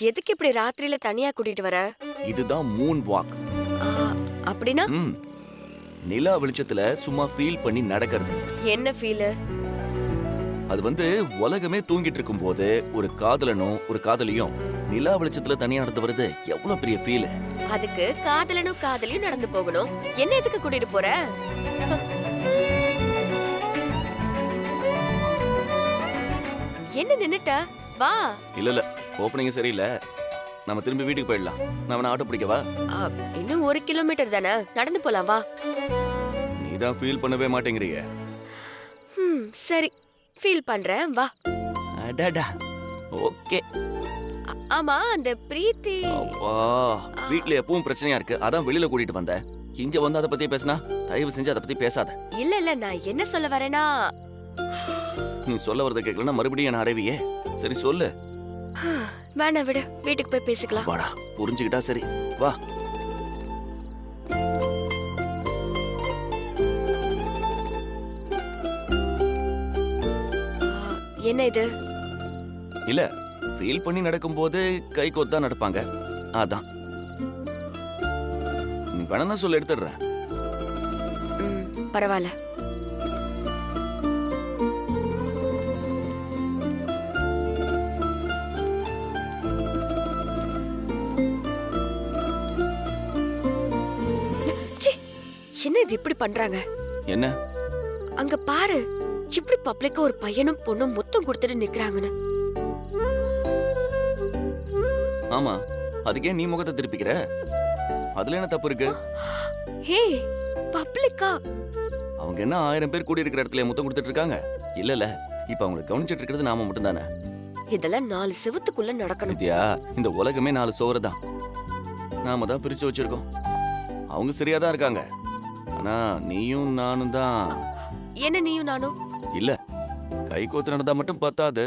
எதுக்கு இப்படி ராத்திரியில தனியா கூட்டிட்டு வர? இதுதான் மூன் வாக். ஆ, அப்படின்னா நிலா வெளிச்சத்துல சும்மா ஃபீல் பண்ணி நடக்கிறது. என்ன ஃபீல்? அது உலகமே தூங்கிட்டு இருக்கும் போது ஒரு காதலனும் ஒரு காதலியும் நிலா வெளிச்சத்துல தனியா நடந்து வருது எவ்வளவு பெரிய ஃபீல். அதுக்கு காதலனும் காதலியும் நடந்து போகணும். என்ன எதுக்கு கூட்டிட்டு போற? என்ன நின்னுட்ட? வா. இல்ல ஓப்பனிங் சரியில்லை, நம்ம திரும்பி வீட்டுக்கு போயிடலாம். நான் ஆட்டோ பிடிக்கவா? இன்னும் 1 கிலோமீட்டர் தானே, நடந்து போலாம் வா. நீதான் ஃபீல் பண்ணவே மாட்டேங்கறியே. சரி ஃபீல் பண்றேன் வா. அடடா ஓகே. ஆமா அந்த பிரீத்தி. அப்பா வீட்ல எப்பவும் பிரச்சனையா இருக்கு, அதான் வெளியில கூட்டிட்டு வந்தேன். இங்க வந்து அத பத்தி பேசினா தயவு செஞ்சு அத பத்தி பேசாத. இல்ல நான் என்ன சொல்ல வரேனா, நீ சொல்ல வரத கேட்கலனா மறுபடியும் என்ன அரவியே. சரி சொல்லு. வேணா விடு, வீட்டுக்கு போய் பேசிக்கலாம். வாடா, புரிஞ்சுக்கிட்டா சரி வா. என்ன இது? இல்ல ஃபீல் பண்ணி நடக்கும்போது கை கோத்தா நடப்பாங்க, அதான். நீ வேணா சொல்ல எடுத்துடுறேன். பரவாயில்ல. என்ன இது இப்படி பண்றாங்க? என்ன? அங்க பாரு, இப்படி பப்ளிக்கா ஒரு பையனும் பொண்ணும் முத்தம் கொடுத்துட்டு நிக்கறாங்கன்னு. ஆமா, அதுக்கே நீ முகத்தை திருப்பிக்கிற? அதுல என்ன தப்பு இருக்கு? ஹே, பப்ளிக்கா அவங்க என்ன 1000 பேர் கூடி இருக்கிற இடத்துல முத்தம் கொடுத்துட்டு இருக்காங்க? இல்ல இப்ப அவங்க கவனிச்சிட்டு இருக்கிறது நாம மட்டும் தானே. இதெல்லாம் 4 செவத்துக்குள்ள நடக்கணும். வித்யா, இந்த உலகமே 4 சுவர் தான். நாம தான் பிரிச்சு வச்சிருக்கோம். அவங்க சரியா தான் இருக்காங்க, ஆனா நீயும் நானும் தான். என்ன நீயும் நானும்? இல்ல, கை கோத்து நடந்தா மட்டும் பத்தாது.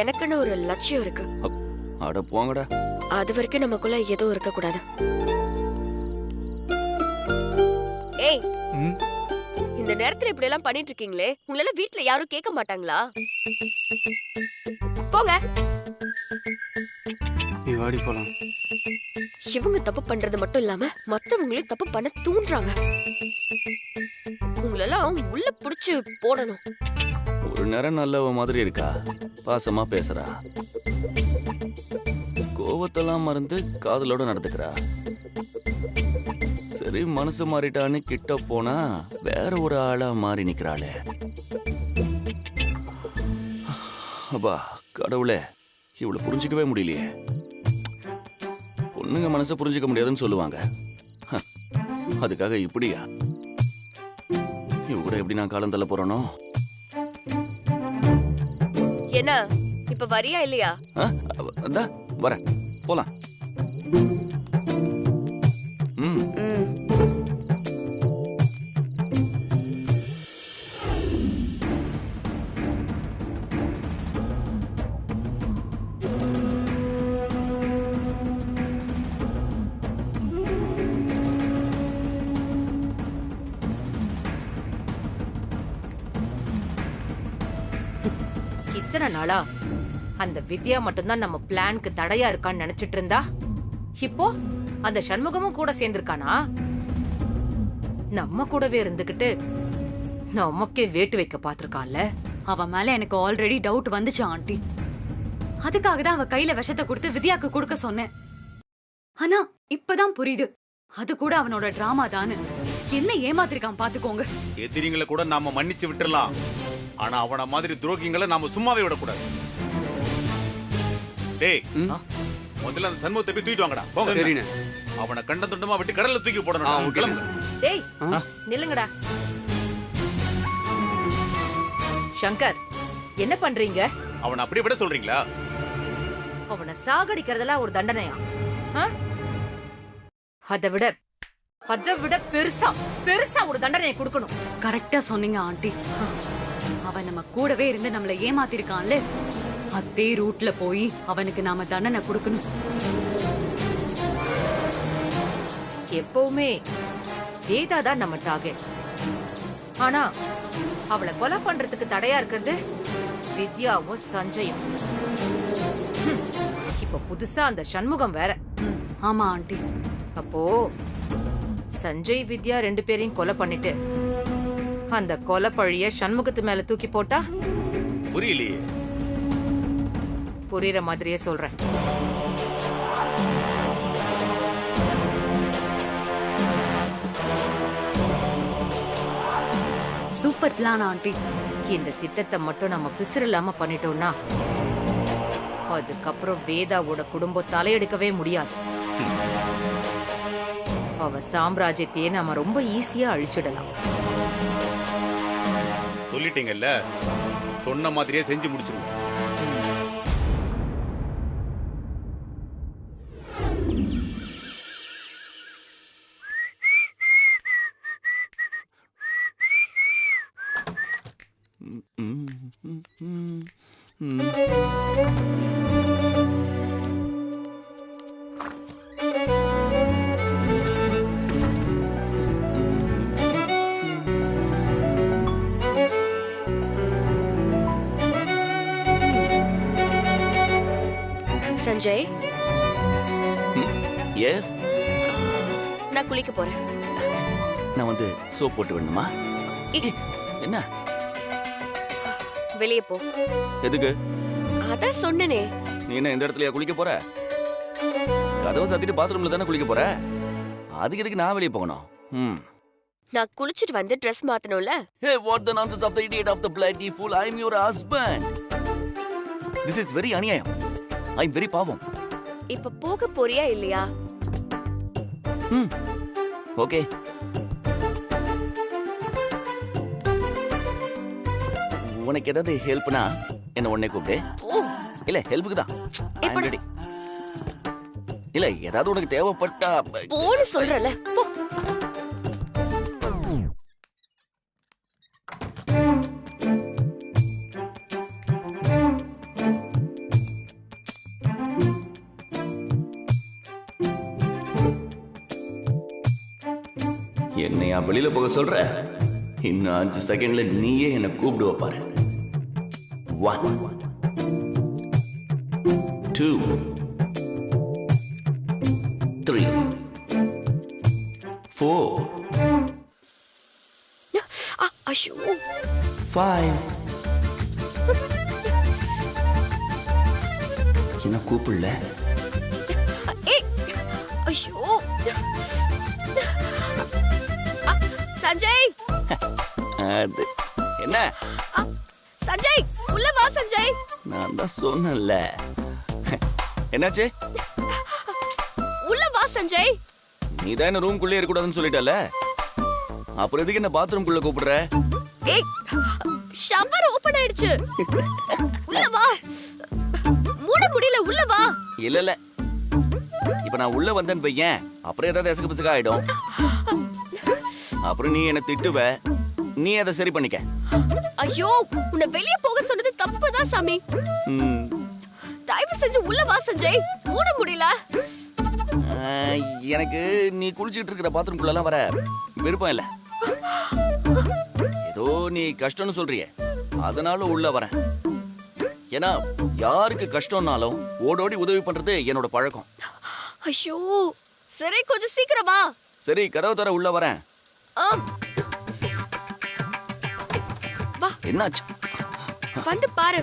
எனக்குன்னு ஒரு லட்சியம் இருக்கு. அட போங்கடா. அது வரைக்கும் நமக்குள்ள எதுவும் இருக்க கூடாது. ஏய், இந்த நேரத்துல இப்படி எல்லாம் பண்ணிட்டு இருக்கீங்களே, உங்களால வீட்ல யாரும் கேட்க மாட்டாங்களா? போங்க. நீ வாடி போலாம். இவங்க தப்பு பண்றது மட்டும் இல்லாம மத்தவங்களையும் தப்பு பண்ண தூண்டுறாங்க. உங்களெல்லாம் உள்ள புடிச்சு போடணும். ஒரு நேரம் நல்லவ மாதிரி இருக்கா, பாசமா பேசுறா, கோவத்தெல்லாம் மறந்து காதலோட நடந்துக்கிறா. சரி மனசு மாறிட்டான்னு கிட்ட போனா வேற ஒரு ஆளா மாறி நிக்கிறாளே. அப்பா கடவுளே, இவ்வளவு புரிஞ்சுக்கவே முடியலையே. பொண்ணுங்க மனசை புரிஞ்சுக்க முடியாதுன்னு சொல்லுவாங்க, அதுக்காக இப்படியா? இவங்க எப்படி நான் காலம் தள்ள போறனோ? என்ன இப்ப வரியா இல்லையா? வரேன், போலாம். இத்தனை நாளா அந்த வித்யா மட்டும்தான் நம்ம பிளானுக்கு தடையா இருக்கான்னு நினைச்சிட்டு இருந்தா, இப்போ அந்த சண்முகமும் கூட சேர்ந்திருக்கானா? நம்ம கூடவே இருந்துகிட்டு நமக்கே வேட்டு வைக்க பாத்திருக்கான்ல. அவன் மேல எனக்கு ஆல்ரெடி டவுட் வந்துச்சு ஆண்டி. அதுக்காக தான் அவ கையில விஷத்தை கொடுத்து வித்யாக்கு கொடுக்க சொன்னேன். ஆனா இப்பதான் புரியுது, அது கூட அவனோட டிராமா தானு. என்ன ஏமாத்திருக்கான் பாத்துக்கோங்க. எதிரிங்களை கூட நாம மன்னிச்சு விட்டுறலாம், ஆனா அவன மாதிரி துரோகிங்களை நாம சும்மாவே விடக்கூடாது. டேய், முதல்ல அந்த சண்முகத்தை போய் தூக்கிட்டு வாங்கடா. போங்க. சரிண்ணே. அவனை கண்ட துண்டமா விட்டு கடல்ல தூக்கி போடணும். கிளம்புங்க. டேய் நில்லுங்கடா. சங்கர், என்ன பண்றீங்க? அவனை அப்படியே விட சொல்றீங்களா? அவனை சாகடிக்கிறதெல்லாம் ஒரு தண்டனையா? அதை விட பெருசா ஒரு தண்டனையை கொடுக்கணும். கரெக்டா சொன்னீங்க ஆண்டி. அவன் நம்ம கூடவே இருந்து நம்மள ஏமாத்திருக்கான்ல, அதே ரூட்ல போய் அவனுக்கு நாம தண்டனை கொடுக்கணும். எப்பவுமே வேதா தான் நம்ம டார்கெட். ஆனா அவளை கொலை பண்றதுக்கு தடையா இருக்கிறது வித்யாவும் சஞ்சயும். இப்ப புதுசா அந்த சண்முகம் வேற. ஆமா ஆண்டி. அப்போ சஞ்சய் வித்யா 2 பேரையும் கொலை பண்ணிட்டு அந்த கொலை பழிய சண்முகத்து மேல தூக்கி போட்டா? புரியலையே. புரியுற மாதிரியே சொல்றேன். Super plan aunty. இந்த திட்டத்தை மட்டும் நம்ம பிசிறில்லாம பண்ணிட்டோம்னா அதுக்கப்புறம் வேதாவோட குடும்பம் தலையெடுக்கவே முடியாது. அவ சாம்ராஜ்யத்தையே நாம ரொம்ப ஈஸியா அழிச்சிடலாம். சொல்லிட்டீங்கல்ல, சொன்ன மாதிரியே செஞ்சு முடிச்சிருவோம். சஞ்சய், எஸ், நான் குளிக்க போறேன். நான் வந்து சோப் போட்டு வேணுமா? என்ன? வெளியே போ. எதுக்கு? அதான் சொன்னனே. நீ என்ன இந்த இடத்துலயா குளிக்க போற? கதவை சாத்திட்டு பாத்ரூம்ல தானே குளிக்க போற. அதுக்கு எதுக்கு நான் வெளியே போகணும்? நான் குளிச்சிட்டு வந்து dress மாத்தணும்ல. Hey, what the nonsense of the idiot of the bloody fool! I am your husband. This is very அநியாயம். I am very பாவம். இப்ப போக போறியா இல்லையா? ஓகே. உனக்கு ஏதாவது ஹெல்ப்னா என்ன உடனே கூப்பிடு. இல்ல ஹெல்ப்புக்கு தான். இல்ல ஏதாவது உனக்கு தேவைப்பட்டா போன்னு சொல்றல. போ. என்னையா வெளியில போக சொல்ற? இன்னும் 5 செகண்ட்ல நீயே என்ன கூப்பிடுவ பாரு. 1 2 3 4 ஐயோ 5 என்ன கூப்பிடல? ஐயோ சஞ்சய். அது என்ன? சஞ்சய் உள்ள வா. சஞ்சய், நான் தான் சொன்னேன்ல. என்னாச்சு? உள்ள வா சஞ்சய். நீ தான் என்ன ரூம்குள்ளே இருக்க கூடாதுன்னு சொல்லிட்டல, அப்புறம் எதுக்கு என்ன பாத்ரூம்குள்ள கூப்பிடுற? ஏய், ஷவர் ஓபன் ஆயிடுச்சு. உள்ள வா. மூட முடியல, உள்ள வா. இல்ல இல்ல, இப்ப நான் உள்ள வந்தேன்னு பையன், அப்புறம் ஏதாவது எசக்கு பிசுக்கு ஆயிடும். அப்புறம் நீ என்ன திட்டுவ, நீ அதை சரி பண்ணிக்க. ஐயோ, உன்னை வெளியே போக சொன்னது தப்புதான் சாமி. தயவு செஞ்சு உள்ள வா சஞ்சய். மூட முடியல. எனக்கு நீ குளிச்சிட்டு இருக்கிற பாத்ரூம்குள்ள எல்லாம் வர விருப்பம் இல்ல. ஏதோ நீ கஷ்டம்னு சொல்றியே, அதனால உள்ள வரேன். ஏன்னா யாருக்கு கஷ்டம்னாலும் ஓடோடி உதவி பண்றது என்னோட பழக்கம். ஐயோ, சரி கொஞ்சம் சீக்கிரம் வா. சரி, கதவு தர உள்ள வரேன். வா. என்னாச்சு? வந்து பாரு.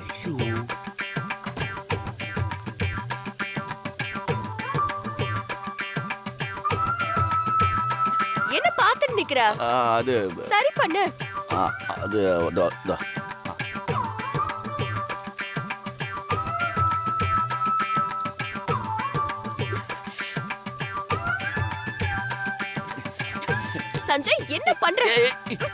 நிக்கிற? அது சரி பண்ணு. அது தோ, தோ. சஞ்சய் என்ன பண்ற? வித்யா.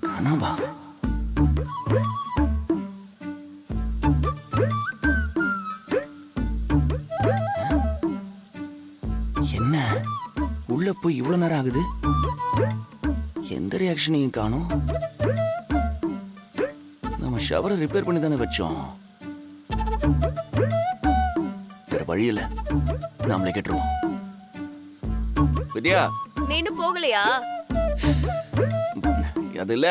கனவா? என்ன உள்ள போய் இவ்வளவு நேரம் ஆகுது? எந்த ரியாக்ஷனையும் காணோம். நம்ம ஷவரை ரிப்பேர் பண்ணி தானே வச்சோம். வேற வழி இல்ல, நாமளே கேட்டுருவோம். வித்யா, நீனு போகலையா? அது இல்ல,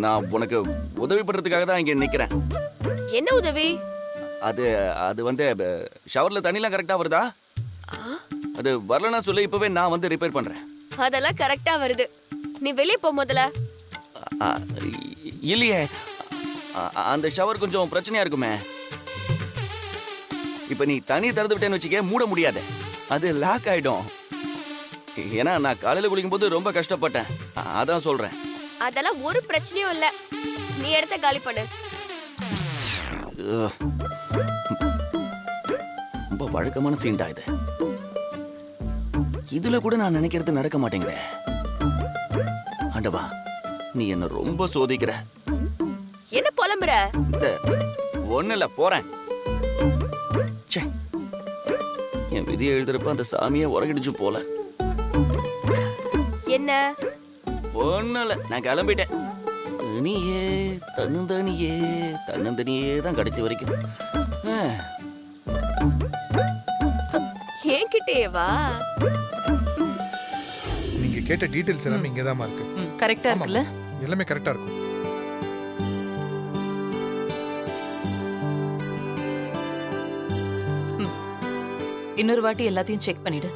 நான் உனக்கு உதவி பண்றதுக்காக தான் இங்க நிக்கிறேன். என்ன உதவி? அது அது வந்து ஷவர்ல தண்ணிலாம் கரெக்டா வருதா? அது வரலன்னா சொல்லு, இப்பவே நான் வந்து ரிப்பேர் பண்றேன். அதெல்லாம் கரெக்டா வருது. நீ வெளிய போ முதல்ல. இல்லையே, அந்த ஷவர் கொஞ்சம் பிரச்சனையா இருக்குமே. இப்ப நீ தண்ணி திறந்து விட்டேன்னு வச்சுக்க, மூட முடியாது, அது லாக் ஆயிடும். ஏன்னா நான் காலையில குளிக்கும் போது ரொம்ப கஷ்டப்பட்டேன், அதான் சொல்றேன். அதெல்லாம் ஒரு பிரச்சனையும் இல்ல. நீ இடத்த காலி பண்ணு. ரொம்ப வழக்கமான சீன்டா இது. இதுல கூட நான் நினைக்கிறது நடக்க மாட்டேங்குதே. ஆண்டவா, நீ என்ன ரொம்ப சோதிக்கிற. என்ன புலம்புற? ஒண்ணு இல்ல, போறேன். என் விதியை எழுதுறப்ப அந்த சாமியை உறகிடுச்சு போல. என்ன? ஒண்ணு இல்ல, நான் கிளம்பிட்டேன். நீயே தன்னந்தனியே தன்னந்தனியே தான் கடைசி வரைக்கும். என்கிட்டயே வா. நீங்க கேட்ட டீடைல்ஸ் எல்லாமே இங்க தான் இருக்கு. கரெக்டா இருக்குல்ல? எல்லாமே கரெக்டா இருக்கும். இன்னொரு வாட்டி எல்லாத்தையும் செக் பண்ணிடு.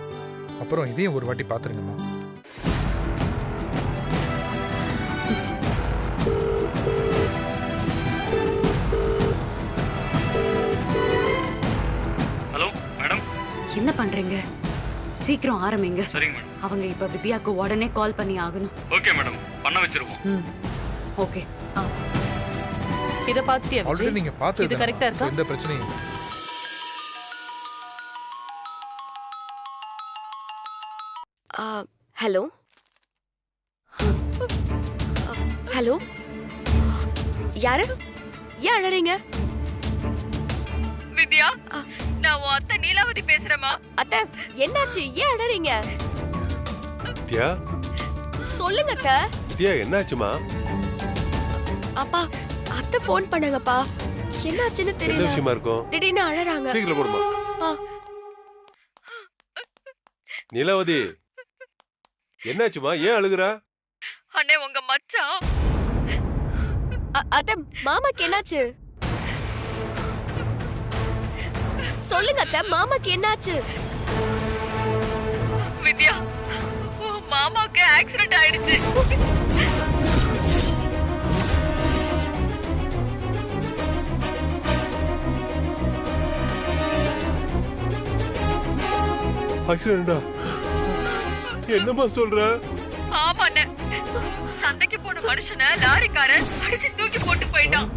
அப்புறம் இதையும் ஒரு வாட்டி பாத்துருங்கம்மா. Hello madam. என்ன பண்றீங்க? சீக்கிரம் ஆரம்பிங்க. சரிங்க மேடம். அவங்க இப்ப வித்யாக்கு உடனே கால் பண்ணி ஆகணும். ஓகே மேடம், பண்ண வச்சிருவோம். ஓகே. இத பாத்துட்டியா விஜய்? ஆல்ரெடி நீங்க பார்த்தது. இது கரெக்ட்டா இருக்கா? எந்த பிரச்சனையும் இல்ல. ஹலோ ஹலோ, யாரு? ஏன் அழறீங்க? வித்யா, நான் உன் அத்தை நீலாவதி பேசுறேமா. அத்தை, என்னாச்சு? ஏன் அழறீங்க? வித்யா, சொல்லுங்க அத்தை. வித்யா என்னாச்சுமா? அப்பா, அத்தை போன் பண்ணாங்கப்பா. என்னாச்சுன்னு என்ன தெரியல. விஷயமா இருக்கும்? திடீர்னு அழறாங்க. சீக்கிரம் போடுமா. நீலாவதி, என்னாச்சுமா? ஏன் அழுகுறா? அண்ணே, உங்க மச்சான். அத்தை, மாமாக்கு என்னாச்சு? சொல்லுங்க அத்தை, மாமாக்கு என்னாச்சு? வித்யா, உன் மாமாக்கு ஆக்சிடென்ட் ஆயிடுச்சு. ஆக்சிடென்டா? என்னம்மா சொல்ற? ஆமாண்ணே, சந்தைக்கு போன மனுஷனை லாரிக்காரன் அடிச்சு தூக்கி போட்டு போயிட்டான்.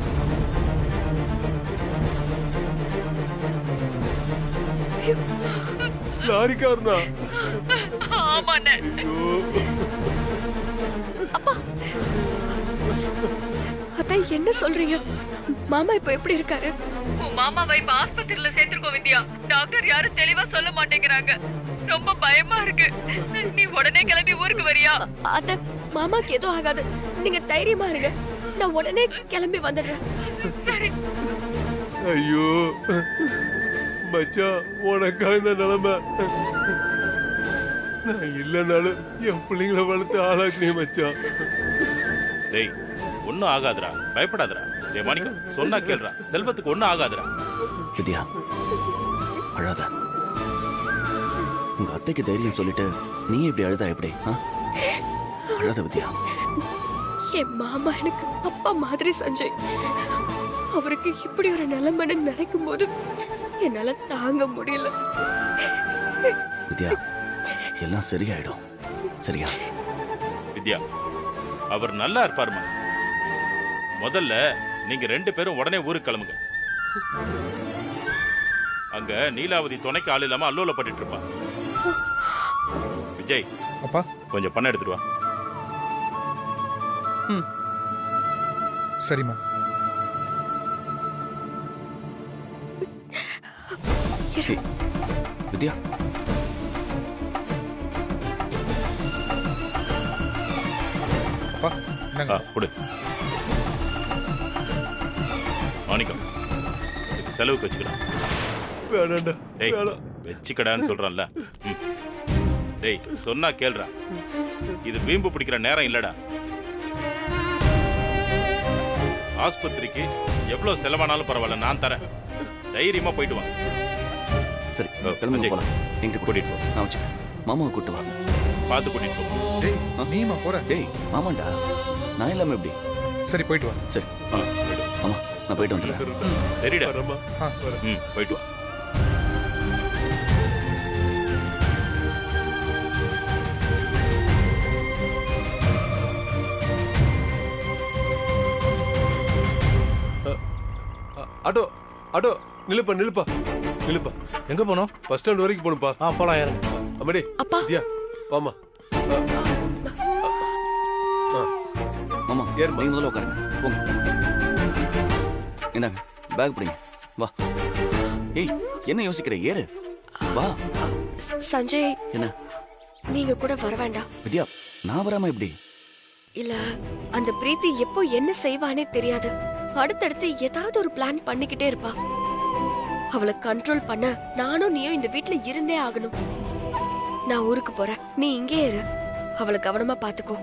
லாரிக்காரனா? ஆமாண்ணே. அப்பா, அத்தை என்ன சொல்றீங்க? மாமா இப்ப எப்படி இருக்காரு? உன் மாமாவை இப்ப ஆஸ்பத்திரியில சேர்த்திருக்கோம் வித்யா. டாக்டர் யாரும் தெளிவா சொல்ல மாட்டேங்கிறாங்க. ரொம்ப பயமா இருக்கு. நீ உடனே கிளம்பி ஊருக்கு வரியா? அத்த, மாமாக்கு எதுவும் ஆகாது. நீங்க தைரியமா இருங்க. நான் உடனே கிளம்பி வந்துடுறேன். சரி. ஐயோ மச்சான், உனக்கா இந்த நிலைமை? நான் இல்லைனாலும் என் பிள்ளைங்களை வளர்த்து ஆளாக்குனே மச்சான். டேய், ஒன்னும் ஆகாதுடா, பயப்படாதடா. டேய் மாணிக்கம், சொன்னா கேளுடா, செல்வத்துக்கு ஒன்னும் ஆகாதுடா. வித்யா, அழாத. உங்க அத்தைக்கு தைரியம் சொல்லிட்டு நீ இப்படி அழுதா எப்படி? அழாத வித்யா. என் மாமா எனக்கு அப்பா மாதிரி சஞ்சய். அவருக்கு இப்படி ஒரு நிலைமைன்னு நினைக்கும் போது என்னால தாங்க முடியல. வித்யா, எல்லாம் சரியாயிடும். சரியா? வித்யா, அவர் நல்லா இருப்பாருமா. முதல்ல நீங்க 2 பேரும் உடனே ஊருக்கு கிளம்புங்க. அங்க நீலாவதி துணைக்கு ஆள் இல்லாம அல்லோலப்பட்டு இருப்பா. விஜய், அப்பா கொஞ்சம் பணம் எடுத்துட்டு வா. சரிம்மா. வித்யா, அப்பா என்னங்க? கொடு. மாணிக்கம், இதுக்கு செலவுக்கு வச்சுக்கலாம். வேணாண்டா, டேய், வேணாம். வச்சுக்கடான்னு சொல்றான்ல. டேய், சொன்னா கேளுடா. இது வீம்பு பிடிக்கிற நேரம் இல்லடா. ஆஸ்பத்திரிக்கு எவ்வளவு செலவானாலும் பரவாயில்ல, நான் தரேன். தைரியமா போயிட்டு வா. சரி, கிளம்பி போலாம். என்கிட்ட கூட்டிட்டு போ, நான் வச்சுக்கிறேன். மாமாவை கூட்டு வா. பார்த்து கூட்டிட்டு போ. டேய், நீமா போற? டேய், மாமாண்டா, நான் இல்லாம எப்படி? சரி, போயிட்டு வா. சரி, ஆமா, நான் போயிட்டு வந்துடுறேன். சரிடா. வரேம்மா. போயிட்டு வா. ஆட்டோ ஆட்டோ, நிலுப்பா நிலுப்பா நிலுப்பா. எங்க போனோம்? பஸ் ஸ்டாண்ட் வரைக்கும் போகணும்ப்பா. போலாம், ஏறுங்க. அம்மாடி, அப்பா. வித்யா, வாமா. மாமா, ஏறுமா. நீங்க முதல்ல உட்காருங்க. போங்க. இந்தாங்க, பேக் பிடிங்க. வா. ஏய், என்ன யோசிக்கிற? ஏறு. வா. சஞ்சய், என்ன? நீங்க கூட வர வேண்டாம். வித்யா, நான் வராம எப்படி? இல்ல, அந்த பிரீத்தி எப்போ என்ன செய்வானே தெரியாது. அடுத்தடுத்து ஏதாவது ஒரு பிளான் பண்ணிக்கிட்டே இருப்பா. அவளை கண்ட்ரோல் பண்ண நானும் நீயும் இந்த வீட்ல இருந்தே ஆகணும். நான் ஊருக்கு போறேன், நீ இங்கே இரு. அவளை கவனமா பாத்துக்கோ.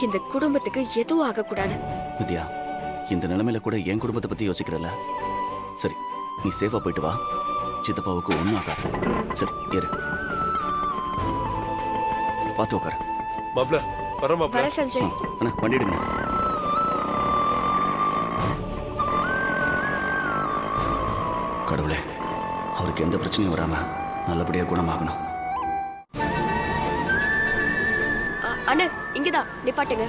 இந்த குடும்பத்துக்கு எதுவும் ஆகக்கூடாது. வித்யா, இந்த நிலைமையில கூட என் குடும்பத்தை பத்தி யோசிக்கிறல. சரி, நீ சேஃபா போயிட்டு வா. சித்தப்பாவுக்கு ஒன்னும் ஆகாது. சரி, ஏறு. பார்த்து உட்காரு. மாப்ள, வர மாப்ள. வர சஞ்சய். அண்ணா, வண்டி எடுங்க. கடவுளே, அவருக்கு எந்த பிரச்சனையும் வராம நல்லபடியா குணமாகணும். அண்ணா, இங்கதான் நிப்பாட்டுங்க.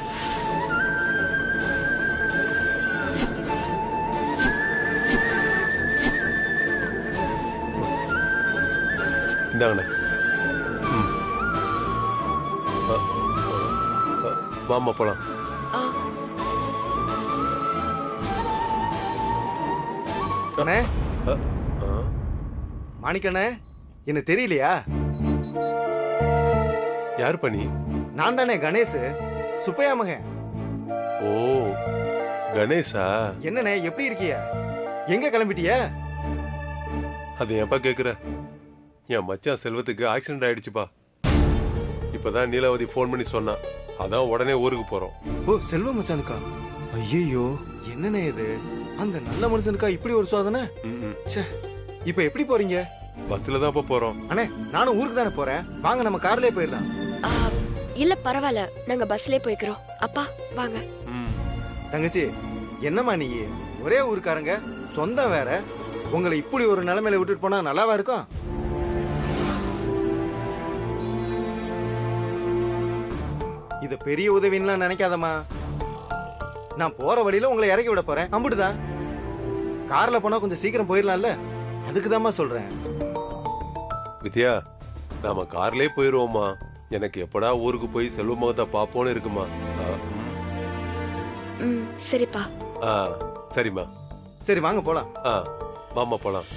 இந்தாங்கண்ணே. வாமா போலாம். அண்ணே, மாணிக்கண்ணே, என்ன தெரியலையா? யார் பண்ணி? நான் தானே கணேஷ், சுப்பையா மகன். ஓ, கணேஷா? என்னண்ணே, எப்படி இருக்கிய? எங்க கிளம்பிட்டிய? அது ஏன்பா கேக்குற? என் மச்சான் செல்வத்துக்கு ஆக்சிடென்ட் ஆயிடுச்சுப்பா. இப்பதான் நீலாவதி ஃபோன் பண்ணி சொன்னா. அதான் உடனே ஊருக்கு போறோம். ஓ, செல்வ மச்சானுக்கா? ஐயோ, என்னண்ணே இது? அந்த நல்ல மனுஷனுக்கா இப்படி ஒரு சோதனை? ச்சே, இப்ப எப்படி போறீங்க? பஸ்ல தான் போறோம். அண்ணே, நானும் ஊருக்கு தானே போறேன். வாங்க, நம்ம கார்லயே போயிடலாம். இல்ல, பரவாயில்ல, நாங்க பஸ்லயே போய்க்கிறோம். அப்பா, வாங்க. தங்கச்சி, என்னம்மா நீ? ஒரே ஊருக்காரங்க, சொந்தம் வேற. உங்களை இப்படி ஒரு நிலைமையில விட்டுட்டு போனா நல்லாவா இருக்கும்? இது பெரிய உதவின்லாம் நினைக்காதம்மா. நான் போற வழியில உங்களை இறக்கி விட போறேன், அம்புடுதா. கார்ல போனா கொஞ்சம் சீக்கிரம் போயிடலாம்ல, அதுக்குதாம்மா சொல்றேன். வித்யா, நாம கார்லயே போயிருவோமா. எனக்கு எப்படா ஊருக்கு போய் செல்வ முகத்தை பாப்போன்னு இருக்குமா. சரிப்பா. சரிம்மா. சரி வாங்க போலாம். வாமா போலாம்.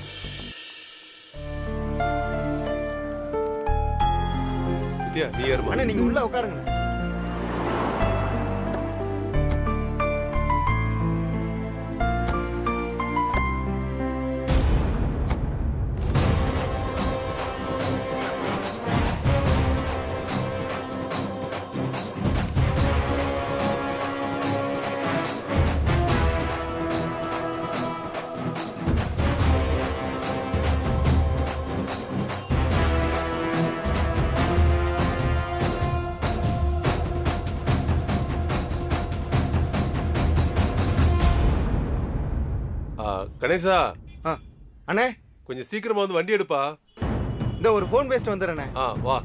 வித்யா நீ ஏறுமா. அண்ணா நீங்க உள்ள உட்காருங்க. கணேசா. அண்ணே கொஞ்சம் சீக்கிரமா வந்து வண்டி எடுப்பா. இந்த ஒரு போன் பேசிட்டு வந்துடுறேண்ணே. வா.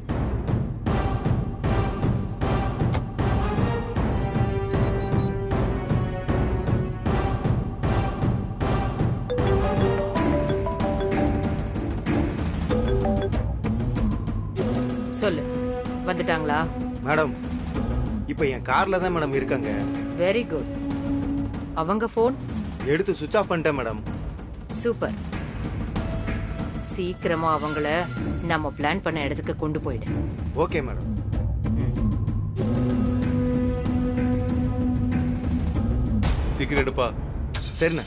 சொல்லு, வந்துட்டாங்களா? மேடம் இப்போ என் கார்ல தான் மேடம் இருக்காங்க. Very good. அவங்க ஃபோன் எடுத்து சுவிட்ச் ஆஃப் பண்ணிட்டேன் மேடம். சூப்பர். சீக்கிரமா அவங்கள நம்ம பிளான் பண்ண இடத்துக்கு கொண்டு போயிடு. Okay madam. சீக்கிரம் எடுப்பா. சரிண்ணே.